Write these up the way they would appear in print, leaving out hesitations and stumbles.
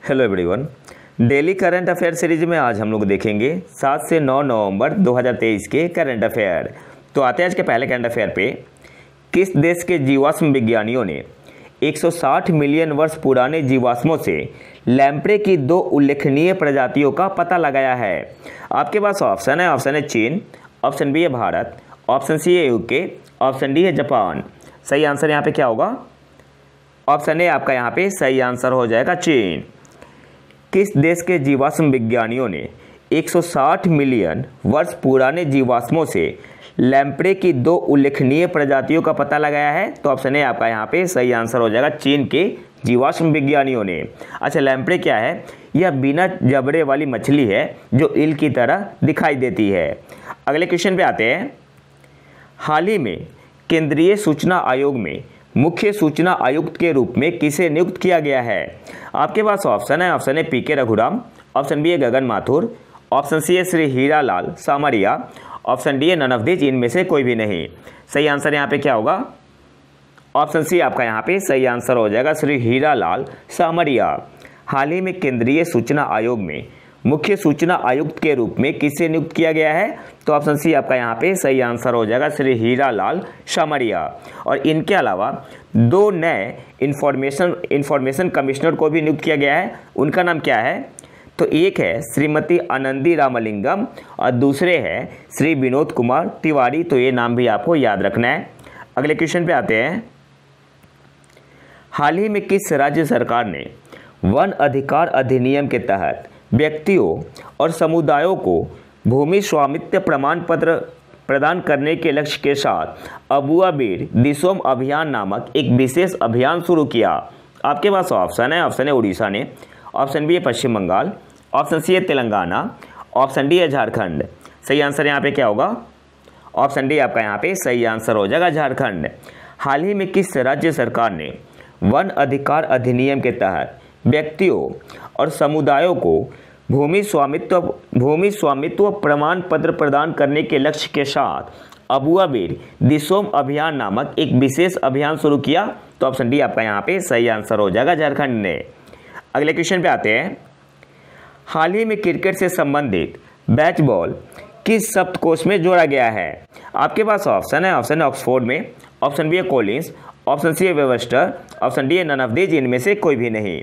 Hello everyone. Daily current affair series में आज हम लोग देखेंगे 7 से 9 नवंबर 2023 के करंट अफेयर। तो आते हैं आज के पहले करंट अफेयर पे। किस देश के जीवाश्म विज्ञानियों ने 160 मिलियन वर्ष पुराने जीवाश्मों से लैम्प्रे की 2 उल्लेखनीय प्रजातियों का पता लगाया है? आपके पास ऑप्शन है चीन, ऑप्शन बी है भारत, ऑप्शन सी है यूके, ऑप्शन डी है जापान। सही आंसर यहाँ पे क्या होगा? ऑप्शन ए आपका यहाँ पे सही आंसर हो जाएगा चीन। किस देश के जीवाश्म विज्ञानियों ने 160 मिलियन वर्ष पुराने जीवाश्मों से लैम्प्रे की 2 उल्लेखनीय प्रजातियों का पता लगाया है? तो ऑप्शन ए आपका यहाँ पे सही आंसर हो जाएगा चीन के जीवाश्म विज्ञानियों ने। अच्छा, लैम्प्रे क्या है? यह बिना जबड़े वाली मछली है जो ईल की तरह दिखाई देती है। अगले क्वेश्चन पे आते हैं। हाल ही में केंद्रीय सूचना आयोग में मुख्य सूचना आयुक्त के रूप में किसे नियुक्त किया गया है? आपके पास ऑप्शन है पीके रघुराम, ऑप्शन बी है गगन माथुर, ऑप्शन सी है श्री हीरा लाल सामरिया, ऑप्शन डी है नन ऑफ दिस, इनमें से कोई भी नहीं। सही आंसर यहाँ पे क्या होगा? ऑप्शन सी आपका यहाँ पे सही आंसर हो जाएगा श्री हीरा लाल सामरिया। हाल ही में केंद्रीय सूचना आयोग में मुख्य सूचना आयुक्त के रूप में किसे नियुक्त किया गया है? तो ऑप्शन सी आपका यहाँ पे सही आंसर हो जाएगा श्री हीरा लाल सामरिया। और इनके अलावा 2 नए इंफॉर्मेशन कमिश्नर को भी नियुक्त किया गया है। उनका नाम क्या है? तो एक है श्रीमती आनंदी रामलिंगम और दूसरे हैं श्री विनोद कुमार तिवारी। तो ये नाम भी आपको याद रखना है। अगले क्वेश्चन पे आते हैं। हाल ही में किस राज्य सरकार ने वन अधिकार अधिनियम के तहत व्यक्तियों और समुदायों को भूमि स्वामित्व प्रमाण पत्र प्रदान करने के लक्ष्य के साथ अबुआ बीर दिसोम अभियान नामक एक विशेष अभियान शुरू किया? आपके पास ऑप्शन है उड़ीसा ने, ऑप्शन बी है पश्चिम बंगाल, ऑप्शन सी है तेलंगाना, ऑप्शन डी है झारखंड। सही आंसर यहाँ पे क्या होगा? ऑप्शन डी आपका यहाँ पे सही आंसर हो जाएगा झारखंड। हाल ही में किस राज्य सरकार ने वन अधिकार अधिनियम के तहत व्यक्तियों और समुदायों को भूमि स्वामित्व प्रमाण पत्र प्रदान करने के लक्ष्य के साथ अबुआ बीर दिसोम अभियान नामक एक विशेष अभियान शुरू किया? तो ऑप्शन डी आपका यहाँ पे सही आंसर हो जाएगा झारखंड ने। अगले क्वेश्चन पे आते हैं। हाल ही में क्रिकेट से संबंधित बैच बॉल किस शब्दकोश में जोड़ा गया है? आपके पास ऑप्शन है ऑक्सफोर्ड में, ऑप्शन बी है कोलिंस, ऑप्शन सी है वेबस्टर, ऑप्शन डी है नन ऑफ दिस, इनमें से कोई भी नहीं।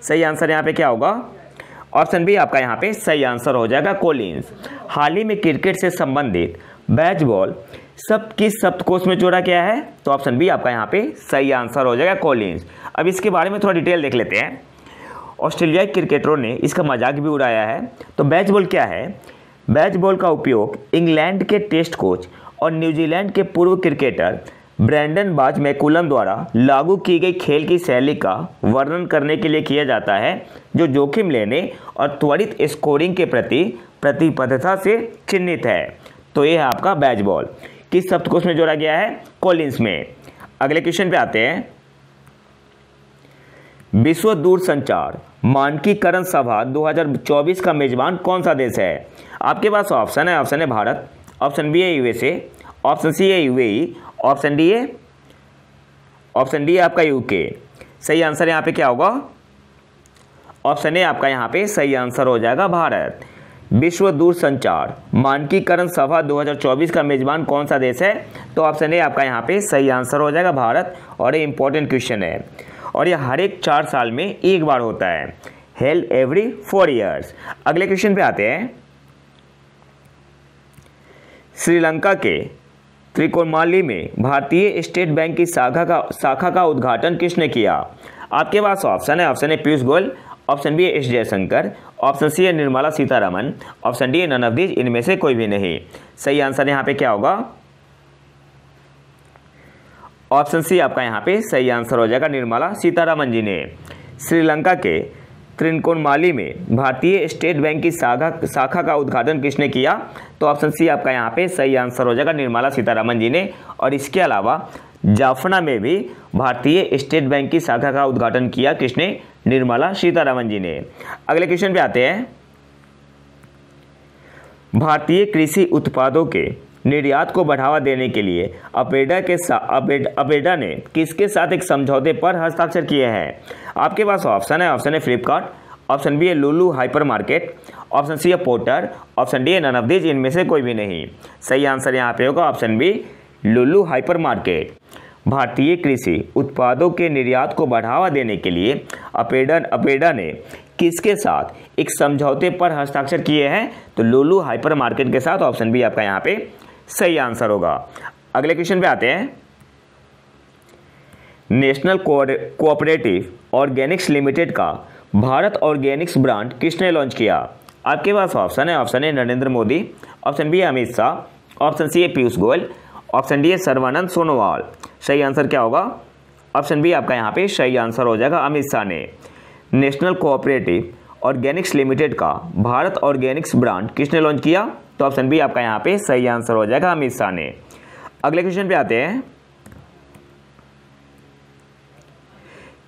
सही आंसर यहाँ पे क्या होगा? ऑप्शन बी आपका यहाँ पे सही आंसर हो जाएगा कोलिंस। हाल ही में क्रिकेट से संबंधित बैच बॉल किस शब्दकोश में जोड़ा गया है? तो ऑप्शन बी आपका यहाँ पे सही आंसर हो जाएगा कोलिंस। अब इसके बारे में थोड़ा डिटेल देख लेते हैं। ऑस्ट्रेलियाई क्रिकेटरों ने इसका मजाक भी उड़ाया है। तो बैच बॉल क्या है? बैच बॉल का उपयोग इंग्लैंड के टेस्ट कोच और न्यूजीलैंड के पूर्व क्रिकेटर ब्रैंडन बाज मैकुलम द्वारा लागू की गई खेल की शैली का वर्णन करने के लिए किया जाता है, जो जोखिम लेने और त्वरित स्कोरिंग के प्रति प्रतिबद्धता से चिन्हित है। तो ये है आपका बैच बॉल। किस शब्दकोश में जोड़ा गया है? कोलिंस में। अगले क्वेश्चन पे आते हैं। विश्व दूरसंचार मानकीकरण सभा 2024 का मेजबान कौन सा देश है? आपके पास ऑप्शन है भारत, ऑप्शन बी है यूएसए, ऑप्शन सी है यूएई, ऑप्शन डी है आपका यूके। सही आंसर यहाँ पे क्या होगा? ऑप्शन ए आपका यहाँ पे सही आंसर हो जाएगा भारत। विश्व दूरसंचार मानकीकरण सभा 2024 का मेजबान कौन सा देश है? तो ऑप्शन ए आपका यहाँ पे सही आंसर हो जाएगा भारत। और ये इंपॉर्टेंट क्वेश्चन है और ये हर एक 4 साल में एक बार होता है, हेल्ड एवरी 4 ईयर्स। अगले क्वेश्चन पे आते हैं। श्रीलंका के त्रिकोमाली में भारतीय स्टेट बैंक की शाखा का उद्घाटन किसने किया? आपके पास ऑप्शन है पीयूष गोयल, ऑप्शन बी है एस जयशंकर, ऑप्शन सी है निर्मला सीतारमन, ऑप्शन डी है नन ऑफ दिस, इनमें से कोई भी नहीं। सही आंसर यहाँ पे क्या होगा? ऑप्शन सी आपका यहाँ पे सही आंसर हो जाएगा निर्मला सीतारमन जी ने। श्रीलंका के त्रिकोमाली में भारतीय स्टेट बैंक की शाखा का उद्घाटन किसने किया? तो ऑप्शन सी आपका यहाँ पे सही आंसर हो जाएगा निर्मला सीतारमन जी ने। और इसके अलावा जाफना में भी भारतीय स्टेट बैंक की शाखा का उद्घाटन किया किसने? निर्मला सीतारमन जी ने। अगले क्वेश्चन पे आते हैं। भारतीय कृषि उत्पादों के निर्यात को बढ़ावा देने के लिए अपेडा ने किसके साथ एक समझौते पर हस्ताक्षर किए हैं? आपके पास ऑप्शन है फ्लिपकार्ट, ऑप्शन बी है लुलु हाइपर मार्केट, ऑप्शन सी है पोर्टर, ऑप्शन डी है नन ऑफ दीज, इनमें से कोई भी नहीं। सही आंसर यहाँ पे होगा ऑप्शन बी लुलु हाइपर मार्केट। भारतीय कृषि उत्पादों के निर्यात को बढ़ावा देने के लिए अपेडा ने किसके साथ एक समझौते पर हस्ताक्षर किए हैं? तो लुलु हाइपर मार्केट के साथ। ऑप्शन बी आपका यहाँ पे सही आंसर होगा। अगले क्वेश्चन पे आते हैं। नेशनल कोऑपरेटिव ऑर्गेनिक्स लिमिटेड का भारत ऑर्गेनिक्स ब्रांड किसने लॉन्च किया? आपके पास ऑप्शन है। Option A Narendra Modi, option B है अमित शाह, ऑप्शन सी है पीयूष गोयल, ऑप्शन डी है सर्बानंद सोनोवाल। सही आंसर क्या होगा? ऑप्शन बी आपका यहाँ पे सही आंसर हो जाएगा, अमित शाह ने। नेशनल कोऑपरेटिव ऑर्गेनिक्स लिमिटेड का भारत ऑर्गेनिक्स ब्रांड किसने लॉन्च किया? तो ऑप्शन बी आपका यहाँ पे सही आंसर हो जाएगा, अमित शाह ने। अगले क्वेश्चन पे आते हैं।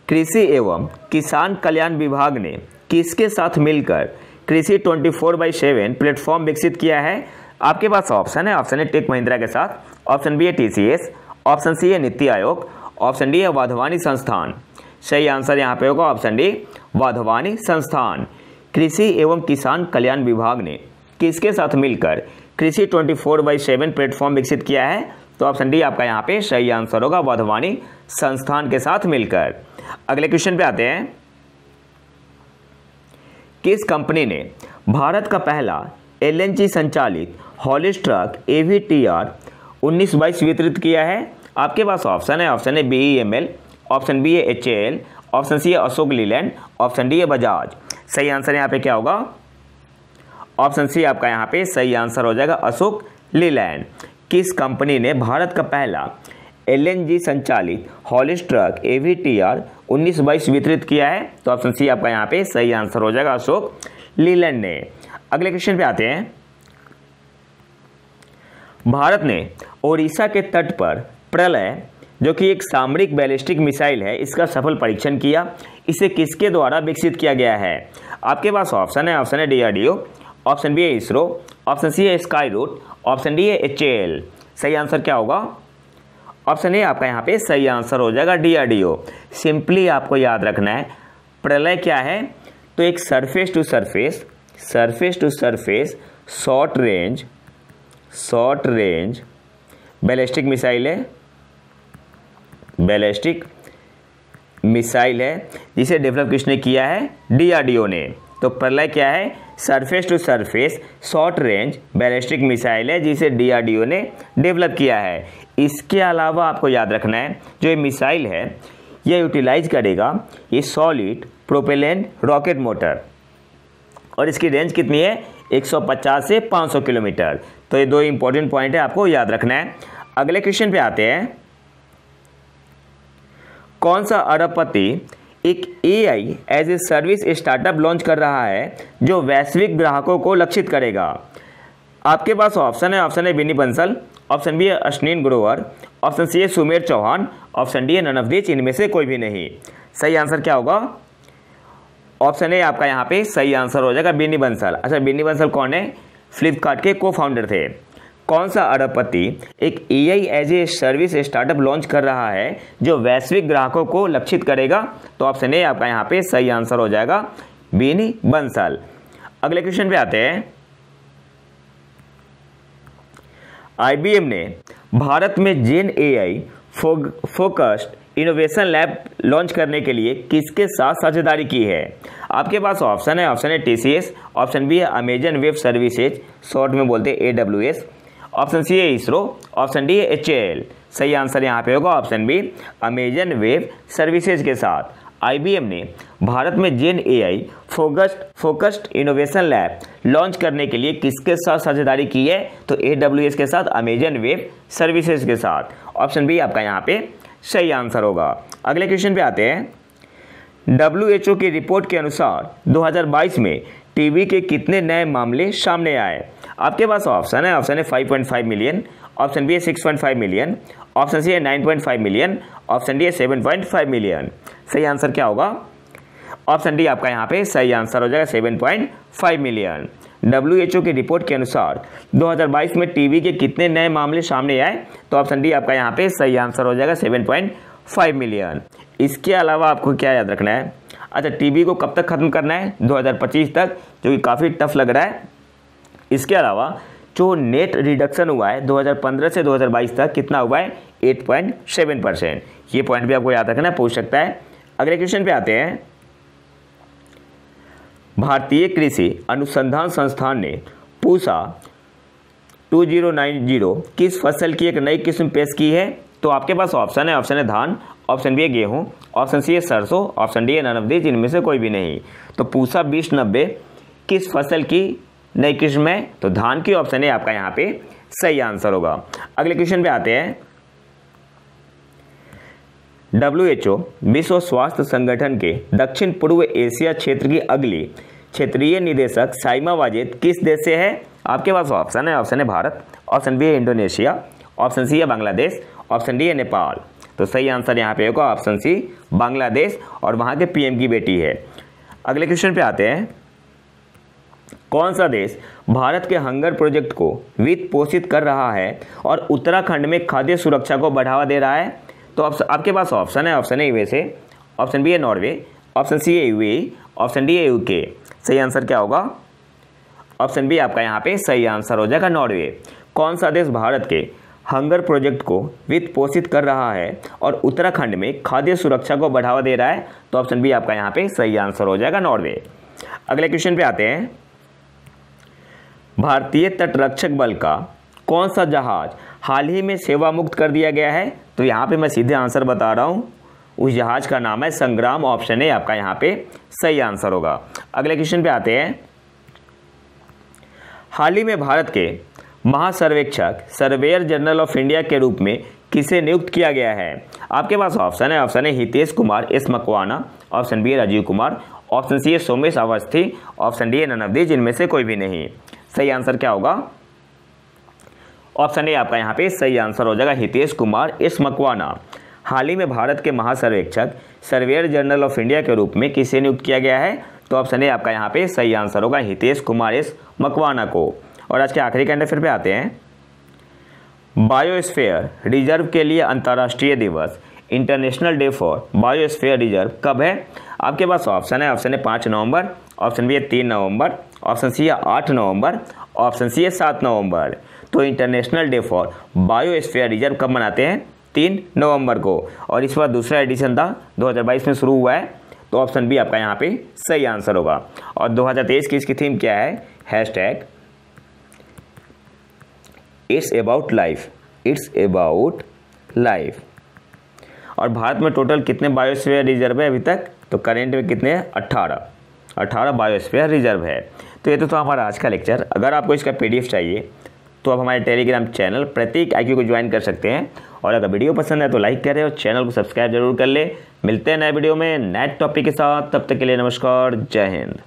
कृषि एवं किसान कल्याण विभाग ने किसके साथ मिलकर कृषि 24/7 प्लेटफॉर्म विकसित किया है? आपके पास ऑप्शन है। ऑप्शन ए टेक महिंद्रा के साथ, ऑप्शन बी है TCS, ऑप्शन सी है नीति आयोग, ऑप्शन डी है वाधवानी संस्थान। सही आंसर यहाँ पे होगा ऑप्शन डी वाधवानी संस्थान। कृषि एवं किसान कल्याण विभाग ने किसके साथ मिलकर कृषि 24/7 प्लेटफॉर्म विकसित किया है? तो ऑप्शन डी आपका यहाँ पे सही आंसर होगा, वाधवानी संस्थान के साथ मिलकर। अगले क्वेश्चन पे आते हैं। किस कंपनी ने भारत का पहला LNG संचालित हॉलिस ट्रक AVTR 1922 वितरित किया है? आपके पास ऑप्शन है। ऑप्शन है BEML, ऑप्शन बी है HAL, ऑप्शन सी है अशोक लीलैंड, ऑप्शन डी है बजाज। सही आंसर यहाँ पे क्या होगा? ऑप्शन सी आपका यहाँ पे सही आंसर हो जाएगा, अशोक लीलैंड। किस कंपनी ने भारत का पहला LNG संचालित हॉलिस ट्रक AVTR 1922 वितरित किया है? तो ऑप्शन सी आपका यहाँ पे सही आंसर हो जाएगा, अशोक लीलैंड ने। अगले क्वेश्चन पे आते हैं। भारत ने ओडिशा के तट पर प्रलय, जो कि एक सामरिक बैलिस्टिक मिसाइल है, इसका सफल परीक्षण किया। इसे किसके द्वारा विकसित किया गया है? आपके पास ऑप्शन है। ऑप्शन है DRDO, ऑप्शन बी है इसरो, ऑप्शन सी है स्काई रूट, ऑप्शन डी है HAL। सही आंसर क्या होगा? ऑप्शन ए आपका यहाँ पे सही आंसर हो जाएगा, DRDO। सिंपली आपको याद रखना है प्रलय क्या है। तो एक surface to surface short range ballistic missile है जिसे डेवलप किसने किया है? DRDO ने। तो प्रलय क्या है? Surface to surface short range ballistic missile है जिसे DRDO ने डेवलप किया है। इसके अलावा आपको याद रखना है जो ये मिसाइल है यह यूटिलाइज करेगा ये सॉलिड प्रोपेलेंट रॉकेट मोटर, और इसकी रेंज कितनी है? 150 से 500 किलोमीटर। तो ये दो इंपॉर्टेंट पॉइंट है, आपको याद रखना है। अगले क्वेश्चन पे आते हैं। कौन सा अरबपति एक AI as a service startup launch कर रहा है जो वैश्विक ग्राहकों को लक्षित करेगा? आपके पास ऑप्शन है। Option A Vinni Bansal, option B है अश्विन ग्रोवर, ऑप्शन सी है सुमेर चौहान, ऑप्शन डी है नन ऑफ दीज, इनमें से कोई भी नहीं। सही आंसर क्या होगा? ऑप्शन ए आपका यहाँ पे सही आंसर हो जाएगा, विनी बंसल। अच्छा, विनी बंसल कौन है? फ्लिपकार्ट के को-फाउंडर थे। कौन सा अरबपति एक AI as a service startup launch कर रहा है जो वैश्विक ग्राहकों को लक्षित करेगा? तो ऑप्शन ए आपका यहाँ पे सही आंसर हो जाएगा, विनी बंसल। अगले क्वेश्चन पे आते हैं। IBM ने भारत में gen AI focused innovation lab launch करने के लिए किसके साथ साझेदारी की है? आपके पास ऑप्शन है। ऑप्शन है TCS, ऑप्शन बी है अमेजन वेब सर्विसेज, शॉर्ट में बोलते हैं AWS, ऑप्शन सी है इसरो, ऑप्शन डी है HAL। सही आंसर यहाँ पे होगा option B, Amazon web services के साथ। IBM ने भारत में gen AI focused innovation lab launch करने के लिए किसके साथ साझेदारी की है? तो AWS के साथ, अमेजन वेब सर्विसेज के साथ। ऑप्शन बी आपका यहाँ पे सही आंसर होगा। अगले क्वेश्चन पे आते हैं। WHO की रिपोर्ट के अनुसार 2022 में TB के कितने नए मामले सामने आए? आपके पास ऑप्शन है। ऑप्शन है 5.5 मिलियन, ऑप्शन बी है 6.5 मिलियन, ऑप्शन सी है 9.5 मिलियन, ऑप्शन डी है 7.5 मिलियन। सही आंसर क्या होगा? ऑप्शन डी आपका यहाँ पे सही आंसर हो जाएगा, 7.5 मिलियन। WHO की रिपोर्ट के अनुसार 2022 में TB के कितने नए मामले सामने आए? तो ऑप्शन डी आपका यहाँ पे सही आंसर हो जाएगा, 7.5 मिलियन। इसके अलावा आपको क्या याद रखना है? अच्छा, टीबी को कब तक ख़त्म करना है? 2025 तक, जो कि काफ़ी टफ लग रहा है। इसके अलावा जो नेट रिडक्शन हुआ है 2015 से 2022 तक कितना हुआ है? 8.7%। ये पॉइंट भी आपको याद रखना, पूछ सकता है। अगले क्वेश्चन पे आते हैं। भारतीय कृषि अनुसंधान संस्थान ने पूसा 2090 किस फसल की एक नई किस्म पेश की है? तो आपके पास ऑप्शन है धान, ऑप्शन बी है गेहूँ, ऑप्शन सी है सरसों, ऑप्शन डी है ननवदी, जिनमें से कोई भी नहीं। तो पूसा 2090 किस फसल की नई किस्म है? तो धान की ऑप्शन है आपका यहाँ पे सही आंसर होगा। अगले क्वेश्चन पे आते हैं। WHO विश्व स्वास्थ्य संगठन के दक्षिण पूर्व एशिया क्षेत्र की अगली क्षेत्रीय निदेशक साइमा वाजेद किस देश से है? आपके पास ऑप्शन है भारत, ऑप्शन बी है इंडोनेशिया, ऑप्शन सी है बांग्लादेश, ऑप्शन डी है नेपाल। तो सही आंसर यहाँ पे होगा ऑप्शन सी, बांग्लादेश, और वहाँ के PM की बेटी है। अगले क्वेश्चन पे आते हैं। कौन सा देश भारत के हंगर प्रोजेक्ट को वित्त पोषित कर रहा है और उत्तराखंड में खाद्य सुरक्षा को बढ़ावा दे रहा है? तो आपके पास ऑप्शन है यूएसए, ऑप्शन बी है नॉर्वे, ऑप्शन सी है UAE, ऑप्शन डी है UK। सही आंसर क्या होगा? ऑप्शन बी आपका यहाँ पे सही आंसर हो जाएगा, नॉर्वे। कौन सा देश भारत के हंगर प्रोजेक्ट को वित्त पोषित कर रहा है और उत्तराखंड में खाद्य सुरक्षा को बढ़ावा दे रहा है? तो ऑप्शन बी आपका यहाँ पे सही आंसर हो जाएगा, नॉर्वे। अगले क्वेश्चन पे आते हैं। भारतीय तटरक्षक बल का कौन सा जहाज हाल ही में सेवा मुक्त कर दिया गया है? तो यहाँ पे मैं सीधे आंसर बता रहा हूँ, उस जहाज का नाम है संग्राम। ऑप्शन है आपका यहाँ पे सही आंसर होगा। अगले क्वेश्चन पे आते हैं। हाल ही में भारत के महासर्वेक्षक सर्वेयर जनरल ऑफ इंडिया के रूप में किसे नियुक्त किया गया है? आपके पास ऑप्शन है Hitesh Kumar S Makwana, option B है राजीव कुमार, ऑप्शन सी है सोमेश अवस्थी, ऑप्शन डी है ननवदी, जिनमें से कोई भी नहीं। सही आंसर क्या होगा? ऑप्शन ए आपका यहाँ पे सही आंसर हो जाएगा, हितेश कुमार एस मकवाना। हाल ही में भारत के महासर्वेक्षक सर्वेयर जनरल ऑफ इंडिया के रूप में किसे नियुक्त किया गया है? तो ऑप्शन ए आपका यहाँ पे सही आंसर होगा, हितेश कुमार एस मकवाना को। और आज के आखिरी करंट अफेयर पे आते हैं। बायोस्फीयर रिजर्व के लिए अंतर्राष्ट्रीय दिवस, international day for biosphere reserve कब है? आपके पास ऑप्शन है 5 नवंबर, ऑप्शन बी है 3 नवंबर, ऑप्शन सी है 8 नवंबर, ऑप्शन सी है 7 नवंबर। तो international day for biosphere reserve कब मनाते हैं? 3 नवंबर को। और इस बार दूसरा एडिशन था, 2022 में शुरू हुआ है। तो ऑप्शन बी आपका यहाँ पे सही आंसर होगा। और 2023 की इसकी थीम क्या है? Hashtag it's about life, it's about life. और भारत में टोटल कितने बायोस्फीयर रिजर्व है अभी तक? तो करेंट में कितने हैं? 18 बायोस्फीयर रिजर्व है। तो ये तो हमारा आज का लेक्चर। अगर आपको इसका PDF चाहिए तो आप हमारे टेलीग्राम चैनल प्रतीक IQ को ज्वाइन कर सकते हैं। और अगर वीडियो पसंद है तो लाइक करें और चैनल को सब्सक्राइब जरूर कर ले। मिलते हैं नए वीडियो में नए टॉपिक के साथ, तब तक के लिए नमस्कार, जय हिंद।